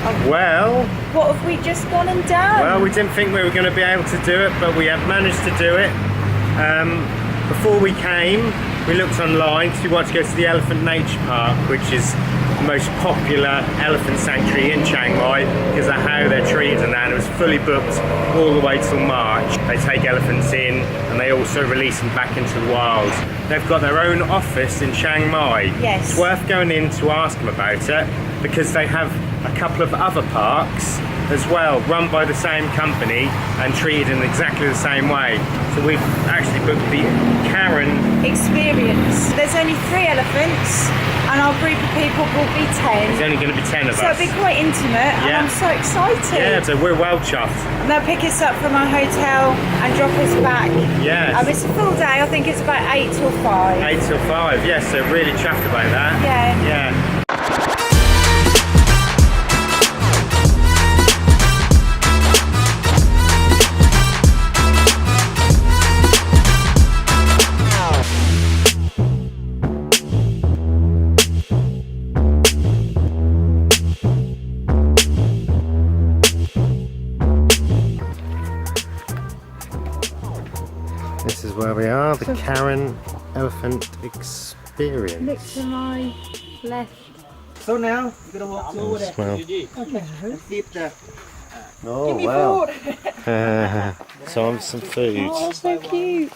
Well, what have we just gone and done? Well, we didn't think we were going to be able to do it, but we have managed to do it. Before we came, we looked online because we wanted to go to the Elephant Nature Park, which is the most popular elephant sanctuary in Chiang Mai because of how they're treated and that. It was fully booked all the way till March. They take elephants in and they also release them back into the wild. They've got their own office in Chiang Mai. Yes. It's worth going in to ask them about it because they have a couple of other parks as well, run by the same company and treated in exactly the same way. So we've actually booked the Karen Experience. There's only 3 elephants and our group of people will be 10. There's only going to be 10 of So us. it'll be quite intimate and I'm so excited. Yeah, so we're well chuffed. And they'll pick us up from our hotel and drop us back. Yes. It's a full day, I think it's about 8 till 5. 8 till 5, yes, so really chuffed about that. Yeah. Yeah. This is where we are, the Karen Elephant Experience. Look to my left. So now you're gonna walk over there. Smell. And flip the. Oh wow! Some food. Oh, that's so cute.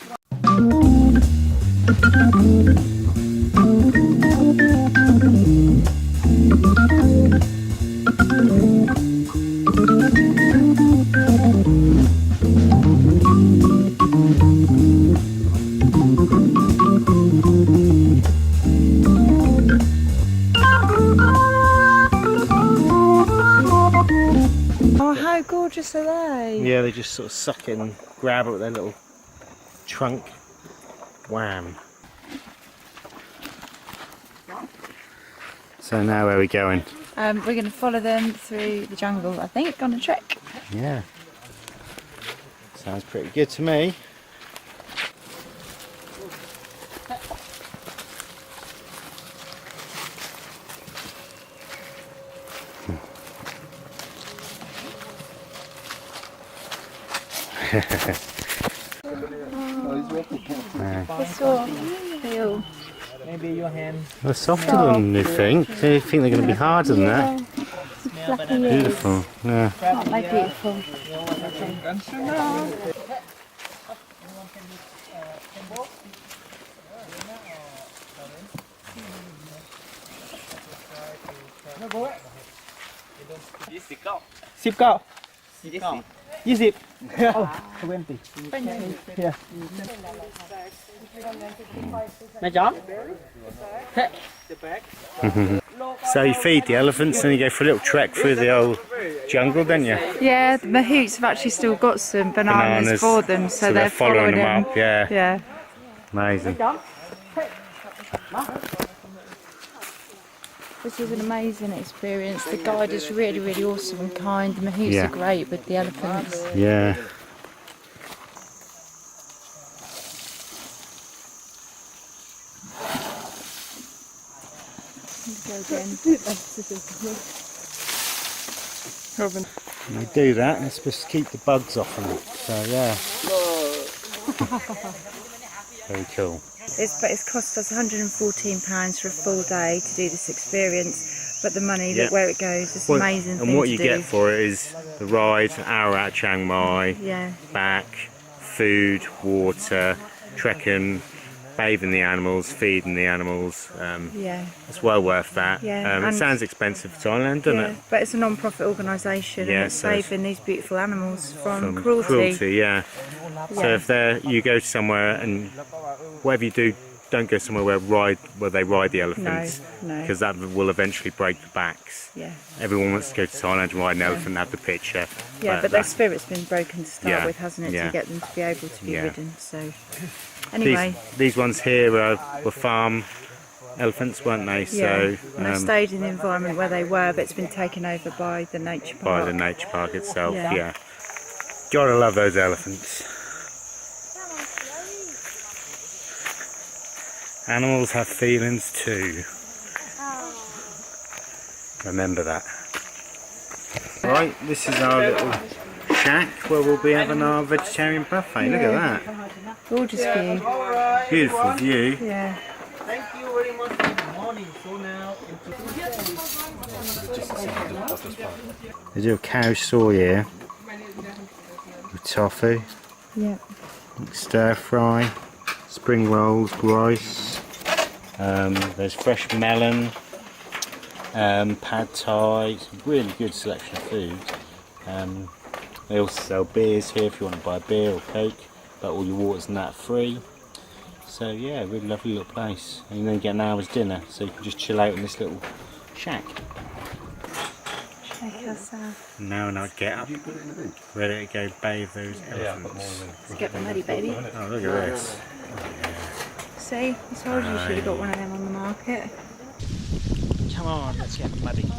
Oh, how gorgeous are they? Yeah, they just sort of suck it and grab it with their little trunk. Wham! So now where are we going? We're going to follow them through the jungle, I think, on a trek. Yeah. Sounds pretty good to me. Maybe your hand. They're softer than you think. They think they're going to be harder than that. Beautiful. Yeah. Aren't they beautiful? Sip go. 20. Oh, 20. Yeah. Mẹ chó. So you feed the elephants and you go for a little trek through the old jungle, don't you? Yeah, the mahouts have actually still got some bananas for them, so they're following them up. Yeah. Yeah. Amazing. This is an amazing experience. The guide is really, really awesome and kind. The mahouts are great with the elephants. Yeah. Go again. When they do that, they're supposed to keep the bugs off them. So yeah. Very cool. It's cost us £114 for a full day to do this experience, but the money, look where it goes, it's amazing thing And what to you do. get for it is the ride, an hour out of Chiang Mai, back, food, water, trekking, bathing the animals, feeding the animals. It's well worth that. It sounds expensive for Thailand, doesn't it? But it's a non-profit organisation and it's so saving these beautiful animals from cruelty. So if you go somewhere and whatever you do, don't go somewhere where they ride the elephants, because that will eventually break the backs. Everyone wants to go to Thailand and ride an elephant and have the picture. But their spirit's been broken to start with, hasn't it, to get them to be able to be ridden. So anyway, these ones here were farm elephants, weren't they? So and they stayed in the environment where they were, but it's been taken over by the nature park. By the nature park itself. Gotta love those elephants. Animals have feelings too. Remember that. Right, this is our little shack where we'll be having our vegetarian buffet. Look at that. Gorgeous view. Beautiful view. Yeah. Thank you very much for the morning. So now They do a cow soy here with tofu, Yeah. stir fry, spring rolls, rice. There's fresh melon, pad thai, some really good selection of food. They also sell beers here if you want to buy a beer or coke, but all your water's and that free. So yeah, really lovely little place. And you then get an hour's dinner, so you can just chill out in this little shack. Check us out. Now and I get up, ready to go bathe those elephants. Let's get them ready, baby. Oh, look at this. See, I told you you should have got one of them on the market. come on, let's get muddy.